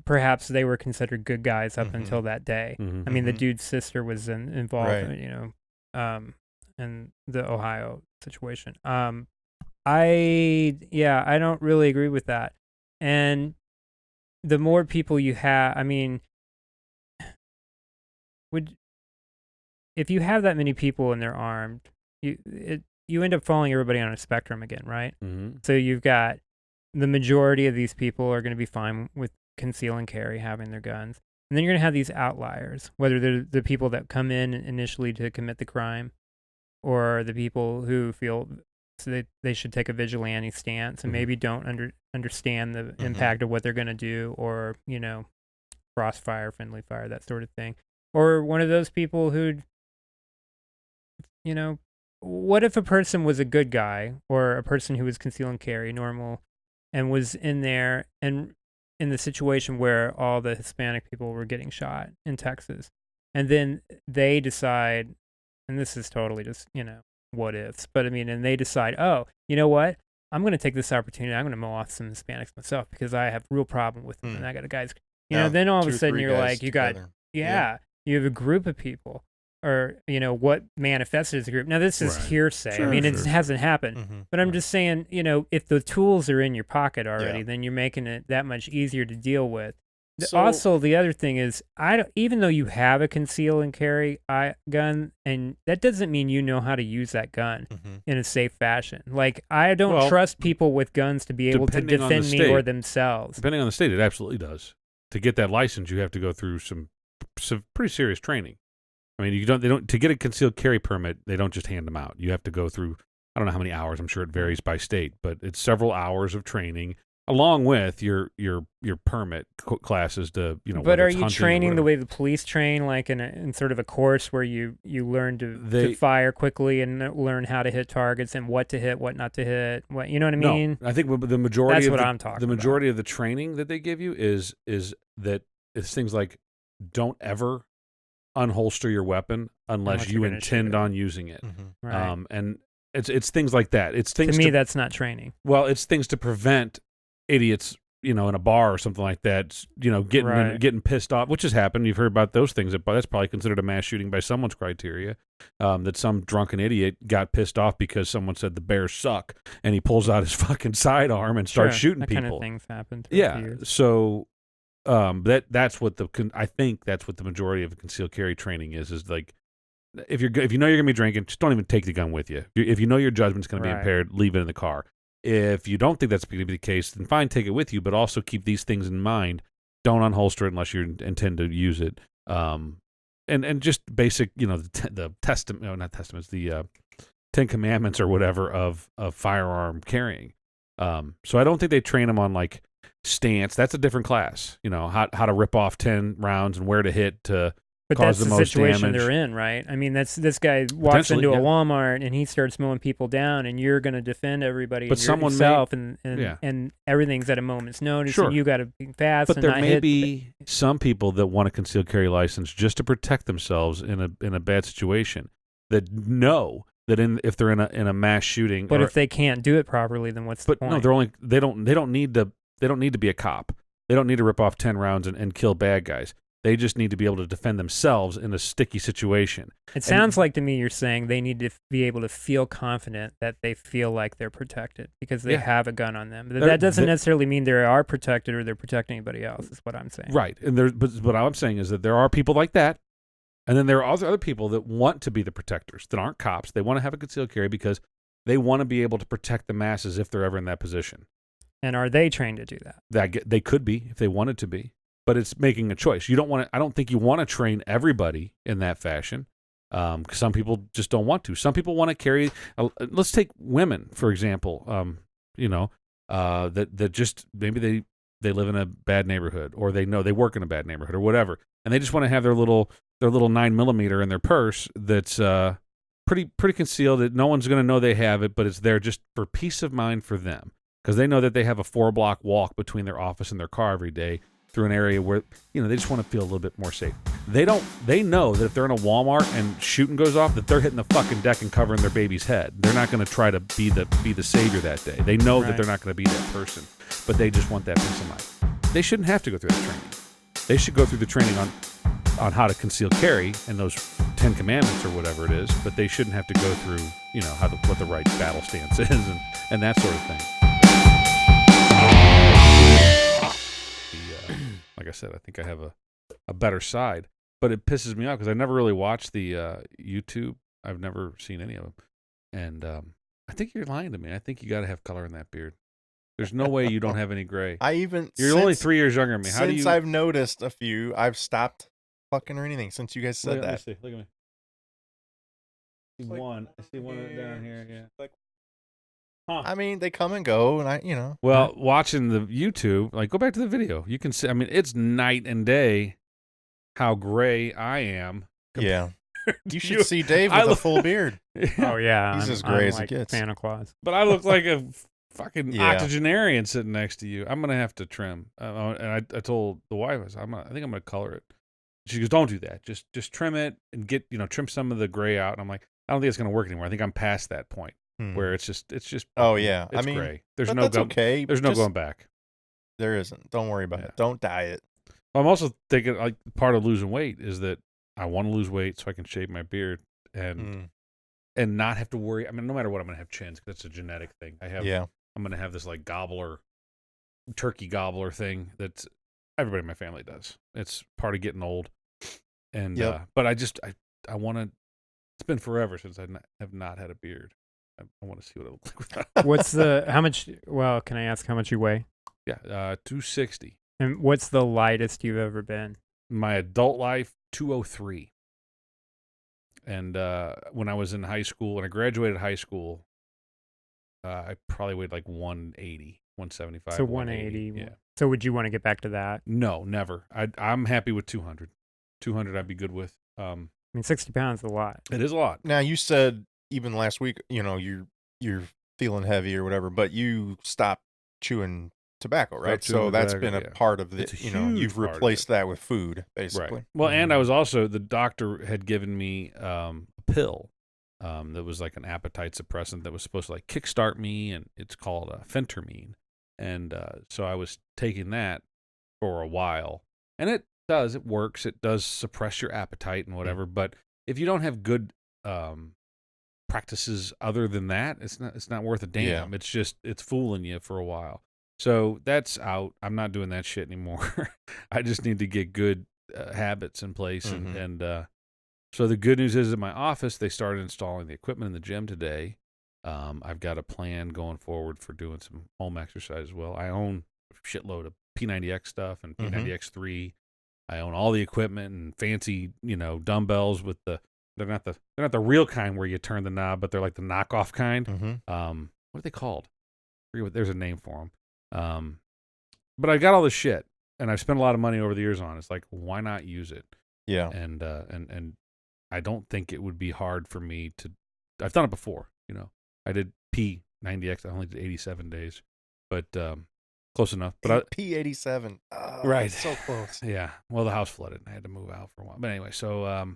perhaps they were considered good guys up until that day. I mean, the dude's sister was involved, in the Ohio situation. I don't really agree with that. And the more people you have, I mean, if you have that many people and they're armed, you end up following everybody on a spectrum again, right? Mm-hmm. So you've got the majority of these people are going to be fine with conceal and carry, having their guns. And then you're going to have these outliers, whether they're the people that come in initially to commit the crime or the people who feel that they should take a vigilante stance and maybe don't understand the impact of what they're going to do, or, crossfire, friendly fire, that sort of thing. Or one of those people who'd, what if a person was a good guy, or a person who was conceal and carry, normal, and was in there and in the situation where all the Hispanic people were getting shot in Texas, and then they decide, and this is totally just, what ifs, but I mean, and they decide, oh, you know what? I'm going to take this opportunity. I'm going to mow off some Hispanics myself because I have a real problem with them, and I got a guy's, then all of a sudden you're like, you got, you have a group of people, or, what manifested as a group. Now, this is hearsay. Sure, it hasn't happened. But I'm just saying, if the tools are in your pocket already, then you're making it that much easier to deal with. Also, the other thing is, even though you have a conceal and carry gun, and that doesn't mean you know how to use that gun in a safe fashion. Like, I don't trust people with guns to be able to defend me or themselves. Depending on the state, it absolutely does. To get that license, you have to go through some pretty serious training. I mean, to get a concealed carry permit, they don't just hand them out. You have to go through, I don't know how many hours. I'm sure it varies by state, but it's several hours of training, along with your permit classes to, But are you training the way the police train, like in sort of a course where you learn to fire quickly and learn how to hit targets and what to hit, what not to hit, what, you know what I mean? No, I think the majority That's what I'm talking about. The majority of the training that they give you is things like, don't ever unholster your weapon unless you intend on using it. Right. And it's things like that. It's things to me that's not training. Well, it's things to prevent idiots, in a bar or something like that, getting pissed off, which has happened. You've heard about those things. That's probably considered a mass shooting by someone's criteria. That some drunken idiot got pissed off because someone said the Bears suck, and he pulls out his fucking sidearm and starts shooting people. Kind of things happened. Yeah. So that's what I think that's what the majority of the concealed carry training is like, if you know you're gonna be drinking, just don't even take the gun with you. If you know your judgment's gonna be impaired, leave it in the car. If you don't think that's going to be the case, then fine, take it with you, but also keep these things in mind. Don't unholster it unless you intend to use it. And just basic, the the 10 Commandments or whatever of firearm carrying. So I don't think they train them on like stance. That's a different class. How to rip off 10 rounds and where to hit to cause the most damage. But that's the situation they're in, right? I mean, this guy walks into a Walmart and he starts mowing people down, and you're going to defend everybody and yourself, and everything's at a moment's notice, and you got to be fast. But there may be some people that want a concealed carry license just to protect themselves in a bad situation, that know that if they're in a mass shooting. But if they can't do it properly, then what's the point? No, they don't need to be a cop. They don't need to rip off 10 rounds and kill bad guys. They just need to be able to defend themselves in a sticky situation. It sounds like to me you're saying they need to be able to feel confident that they feel like they're protected because they have a gun on them. That doesn't necessarily mean they are protected or they're protecting anybody else, is what I'm saying. Right. And but what I'm saying is that there are people like that, and then there are other people that want to be the protectors, that aren't cops. They want to have a concealed carry because they want to be able to protect the masses if they're ever in that position. And are they trained to do that? They could be if they wanted to be. But it's making a choice. You don't want to. I don't think you want to train everybody in that fashion. Because some people just don't want to. Some people want to carry. Let's take women for example. That just maybe they live in a bad neighborhood, or they know they work in a bad neighborhood, or whatever, and they just want to have their little 9mm in their purse that's pretty concealed. That no one's going to know they have it, but it's there just for peace of mind for them, because they know that they have a 4-block walk between their office and their car every day, through an area where they just want to feel a little bit more safe. They know that if they're in a Walmart and shooting goes off, that they're hitting the fucking deck and covering their baby's head. They're not going to try to be the savior that day. They know that they're not going to be that person, but they just want that peace of mind. They shouldn't have to go through that training. They should go through the training on how to conceal carry and those 10 Commandments or whatever it is, but they shouldn't have to go through what the right battle stance is and that sort of thing. Like I said, I think I have a better side, but it pisses me off because I never really watched the YouTube. I've never seen any of them, and I think you're lying to me. I think you got to have color in that beard. There's no way you don't have any gray. You're only 3 years younger than me. How do you? I've noticed a few, I've stopped fucking or anything since you guys said that. Look at me. I see one down here. Yeah. Huh. I mean, they come and go, and Well, watching the YouTube, go back to the video. You can see. I mean, it's night and day how gray I am. Yeah. You should see Dave with a full beard. Oh yeah, he's as gray as it gets. Santa Claus. But I look like a fucking octogenarian sitting next to you. I'm gonna have to trim. And I told the wife, I think I'm gonna color it. She goes, "Don't do that. Just trim it and get trim some of the gray out." And I'm like, I don't think it's gonna work anymore. I think I'm past that point. Where it's just oh yeah, it's gray. There's no okay. There's no going back. There isn't. Don't worry about it. Don't dye it. I'm also thinking part of losing weight is that I want to lose weight so I can shave my beard and not have to worry. I mean, no matter what, I'm gonna have chins because it's a genetic thing. I'm gonna have this turkey gobbler thing that's everybody in my family does. It's part of getting old. And but I want to. It's been forever since I have not had a beard. I want to see what it looks like without. What's how much? Well, can I ask how much you weigh? Yeah, 260. And what's the lightest you've ever been? My adult life, 203. And when I was in high school, when I graduated high school, I probably weighed like 180, 175. So 180. Yeah. So would you want to get back to that? No, never. I'm happy with 200. 200 I'd be good with. I mean, 60 pounds is a lot. It is a lot. Now, you said even last week, you're feeling heavy or whatever, but you stopped chewing tobacco, right? So that's been a part of the, you've replaced that with food, basically. Right. Well, and I was also, the doctor had given me a pill that was like an appetite suppressant that was supposed to like kickstart me, and it's called phentermine. And so I was taking that for a while, and it works. It does suppress your appetite and whatever, but if you don't have good practices other than that, it's not worth a damn. Yeah. It's fooling you for a while. So that's out. I'm not doing that shit anymore. I just need to get good habits in place. And so the good news is in my office, they started installing the equipment in the gym today. I've got a plan going forward for doing some home exercise as well. I own a shitload of P90X stuff and P90X3. I own all the equipment and fancy, dumbbells with they're not the real kind where you turn the knob, but they're like the knockoff kind. What are they called? There's a name for them. But I got all this shit, and I've spent a lot of money over the years on it. It's like, why not use it? Yeah. And I don't think it would be hard for me to. I've done it before. I did P90X. I only did 87 days, but close enough. But P87. Oh, right. So close. Yeah. Well, the house flooded, and I had to move out for a while. But anyway, so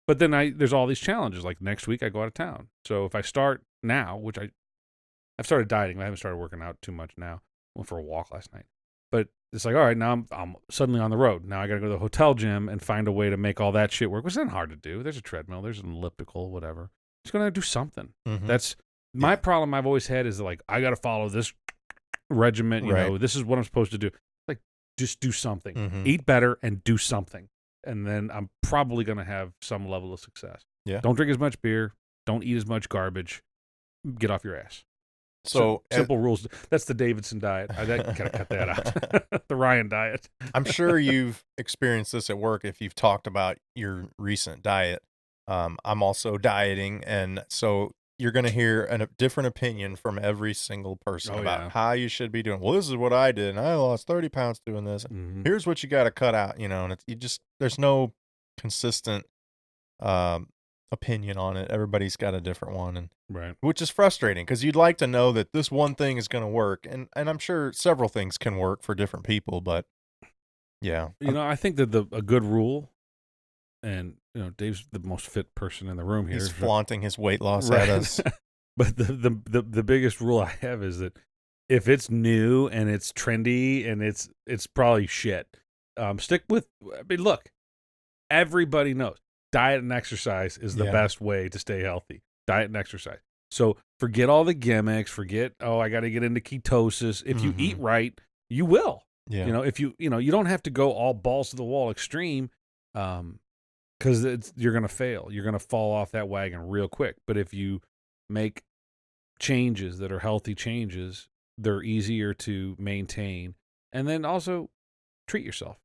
but then there's all these challenges. Like next week, I go out of town. So if I start now, which I've started dieting. I haven't started working out too much now. Went for a walk last night. But it's like, all right, now I'm suddenly on the road. Now I got to go to the hotel gym and find a way to make all that shit work, which isn't hard to do. There's a treadmill. There's an elliptical, whatever. Just going to do something. That's my problem I've always had is like, I got to follow this regimen. You know, this is what I'm supposed to do. Like, just do something. Eat better and do something. And then I'm probably going to have some level of success. Yeah. Don't drink as much beer. Don't eat as much garbage. Get off your ass. So simple rules. That's the Davidson diet. I gotta cut that out. The Ryan diet. I'm sure you've experienced this at work if you've talked about your recent diet. I'm also dieting, and so you're going to hear a different opinion from every single person about how you should be doing. Well, this is what I did, and I lost 30 pounds doing this. Here's what you got to cut out, and there's no consistent opinion on it. Everybody's got a different one, and which is frustrating because you'd like to know that this one thing is going to work, and I'm sure several things can work for different people, but I think that a good rule, and Dave's the most fit person in the room here. He's flaunting his weight loss at us. But the biggest rule I have is that if it's new and it's trendy and it's probably shit, stick with. I mean, look, everybody knows diet and exercise is the best way to stay healthy. Diet and exercise. So forget all the gimmicks. Forget, I got to get into ketosis. If you eat right, you will. Yeah. If you don't have to go all balls to the wall extreme, because you're going to fail. You're going to fall off that wagon real quick. But if you make changes that are healthy changes, they're easier to maintain. And then also treat yourself,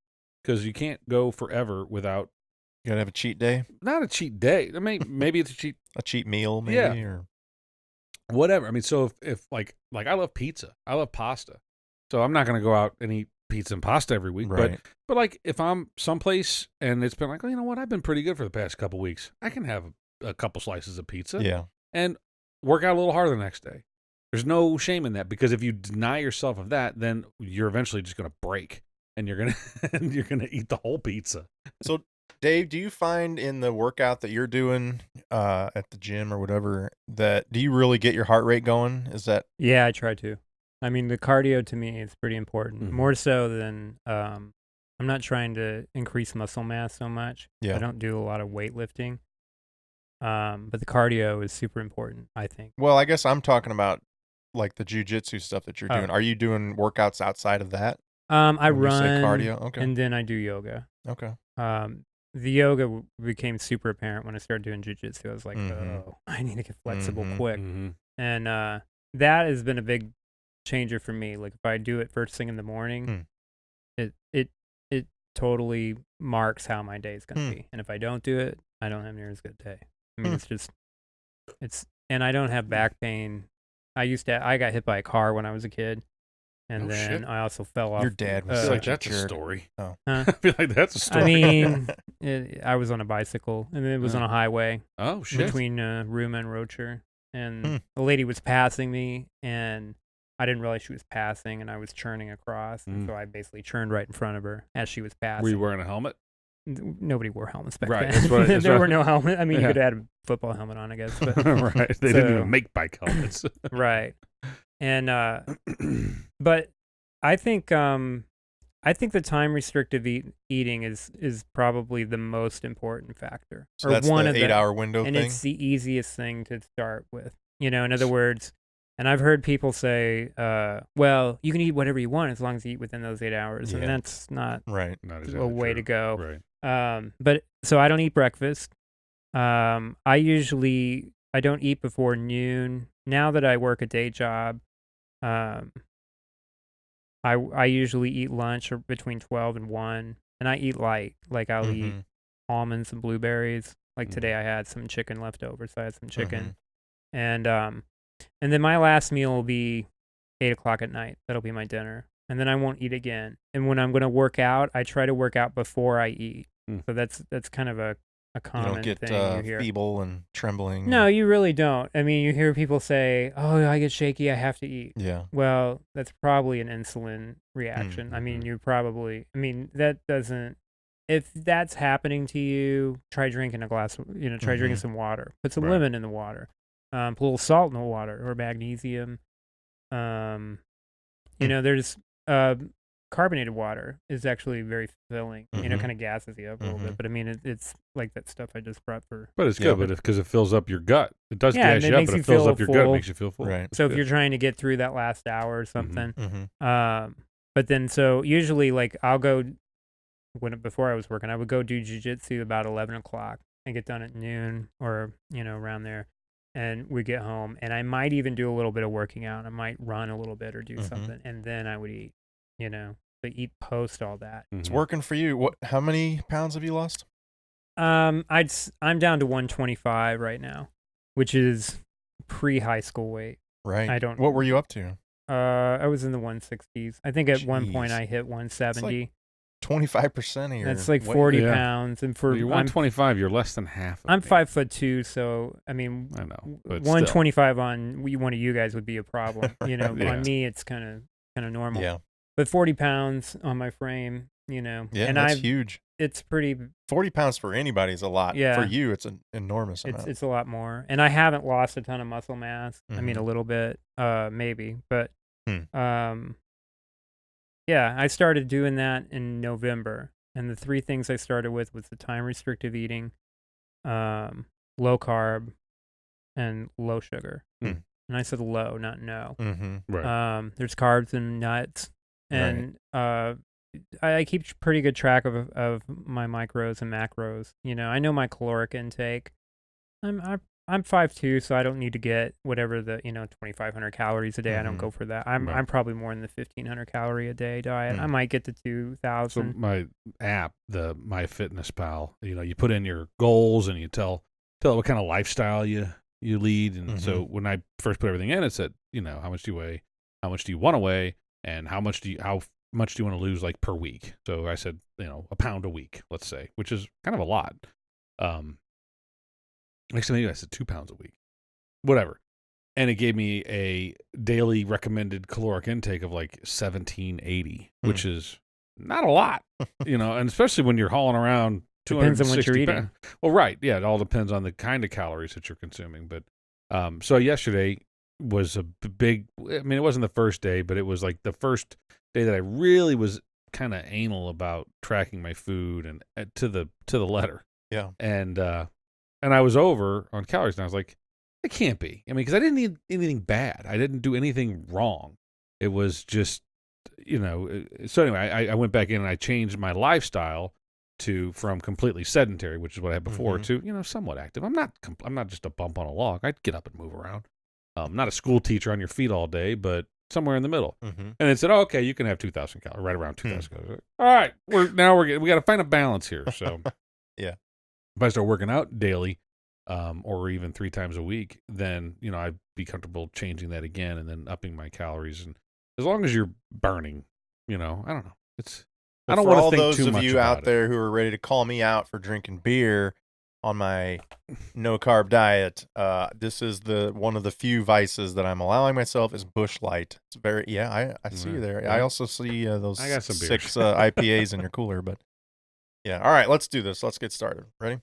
because you can't go forever without. You gotta have a cheat day. Not a cheat day. I mean, maybe it's a cheat meal, maybe, or whatever. I mean, so if like I love pizza, I love pasta, so I'm not gonna go out and eat pizza and pasta every week. Right. But like if I'm someplace and it's been like, you know what, I've been pretty good for the past couple weeks, I can have a couple slices of pizza. And work out a little harder the next day. There's no shame in that, because if you deny yourself of that, then you're eventually just gonna break, and you're gonna eat the whole pizza. So, Dave, do you find in the workout that you're doing at the gym or whatever, that do you really get your heart rate going? Is that? Yeah, I try to. I mean, the cardio to me is pretty important, more so than I'm not trying to increase muscle mass so much. I don't do a lot of weightlifting, but the cardio is super important, I think. Well, I guess I'm talking about like the jiu-jitsu stuff that you're doing. Are you doing workouts outside of that? I When you say run cardio? Okay. and then I do yoga. Okay. The yoga became super apparent when I started doing jujitsu. I was like, Mhm. oh, I need to get flexible Mhm. quick. Mm-hmm. And that has been a big changer for me. Like if I do it first thing in the morning, it totally marks how my day is going to be. And if I don't do it, I don't have near as good a day. I mean, and I don't have back pain. I got hit by a car when I was a kid. And then shit. I also fell off. Your dad was I feel like such a that's a jerk. story. Oh. Huh? I feel like that's a story. I mean, I was on a bicycle, and it was on a highway oh shit. between Ruma and Rocher, and the lady was passing me, and I didn't realize she was passing, and I was churning across, and so I basically churned right in front of her as she was passing. Were you wearing a helmet? Nobody wore helmets back Right, then. There were no helmets. I mean, you could have had a football helmet on, I guess. But, right. They didn't even make bike helmets. Right. And but I think the time restrictive eating is probably the most important factor. So that's one the of 8-hour window and thing? it's the easiest thing to start with. In other words, and I've heard people say, well, you can eat whatever you want as long as you eat within those 8 hours. Yeah. And that's not Right. Not a exactly way true. to go. Right. But so I don't eat breakfast. I don't eat before noon. Now that I work a day job, I usually eat lunch or between 12 and 1, and I eat light. Like I'll eat almonds and blueberries. Like today I had some chicken left over, so I had some chicken. And then my last meal will be 8 o'clock at night. That'll be my dinner. And then I won't eat again. And when I'm going to work out, I try to work out before I eat. So that's kind of a common you don't thing get you hear. feeble and trembling. No, you really don't. I mean, you hear people say, "Oh, I get shaky. I have to eat." Yeah. Well, that's probably an insulin reaction. I mean, that doesn't. If that's happening to you, try drinking a glass. Try drinking some water. Put some lemon in the water. Put a little salt in the water or magnesium. There's carbonated water is actually very filling. Kind of gasses you up a little bit. But I mean, it's like that stuff I just brought for. But it's good, because it fills up your gut. It does gas you up, but it fills up your gut, makes you feel full. Right. So if you're trying to get through that last hour or something, but then so usually like I'll go before I was working, I would go do jujitsu about 11 o'clock and get done at noon or around there, and we get home, and I might even do a little bit of working out. I might run a little bit or do something, and then I would eat. But eat post all that. It's working for you. How many pounds have you lost? I'm down to 125 right now, which is pre-high school weight. Right. What were you up to? I was in the 160s. I think at one point I hit 170. 25% of your That's like 40 pounds, and for you're 125, you're less than half. I'm 5'2", so I mean, I know, but 125 on one of you guys would be a problem. On me, it's kind of normal. Yeah. But 40 pounds on my frame, Yeah, and that's huge. It's pretty. 40 pounds for anybody is a lot. Yeah. For you, it's an enormous amount. It's a lot more. And I haven't lost a ton of muscle mass. I mean, a little bit, maybe. But, yeah, I started doing that in November. And the 3 things I started with was the time restrictive eating, low carb, and low sugar. And I said low, not no. Right. There's carbs and nuts. And I keep pretty good track of my micros and macros. I know my caloric intake. I'm 5'2", so I don't need to get whatever the 2,500 calories a day. I don't go for that. I'm probably more in the 1,500 calorie a day diet. I might get to 2,000. So my app, the MyFitnessPal, you put in your goals and you tell it what kind of lifestyle you lead. And so when I first put everything in, it said, how much do you weigh, how much do you want to weigh, and how much do you want to lose, like, per week. So I said, a pound a week, let's say, which is kind of a lot. Actually, maybe I said 2 pounds a week, whatever. And it gave me a daily recommended caloric intake of like 1,780, which is not a lot, and especially when you're hauling around 260 depends on what you're eating. Well, right. Yeah. It all depends on the kind of calories that you're consuming. But, so yesterday was a big, I mean, it wasn't the first day, but it was like the first day that I really was kind of anal about tracking my food and to the letter. Yeah. And I was over on calories, and I was like, it can't be. I mean, because I didn't eat anything bad. I didn't do anything wrong. It was just so anyway, I went back in and I changed my lifestyle from completely sedentary, which is what I had before, to somewhat active. I'm not just a bump on a log. I'd get up and move around. Not a school teacher on your feet all day, but somewhere in the middle. And they said, okay, you can have 2,000 calories, right around 2,000 calories. All right, we got to find a balance here. So yeah, if I start working out daily, or even 3 times a week, then I'd be comfortable changing that again and then upping my calories. And as long as you're burning, I don't know. I don't want to think too much about it. For all those of you out there who are ready to call me out for drinking beer on my no carb diet, this is one of the few vices that I'm allowing myself is Busch Light. It's very I see you there. I also see those 6 IPAs in your cooler, but yeah. All right, let's do this. Let's get started. Ready?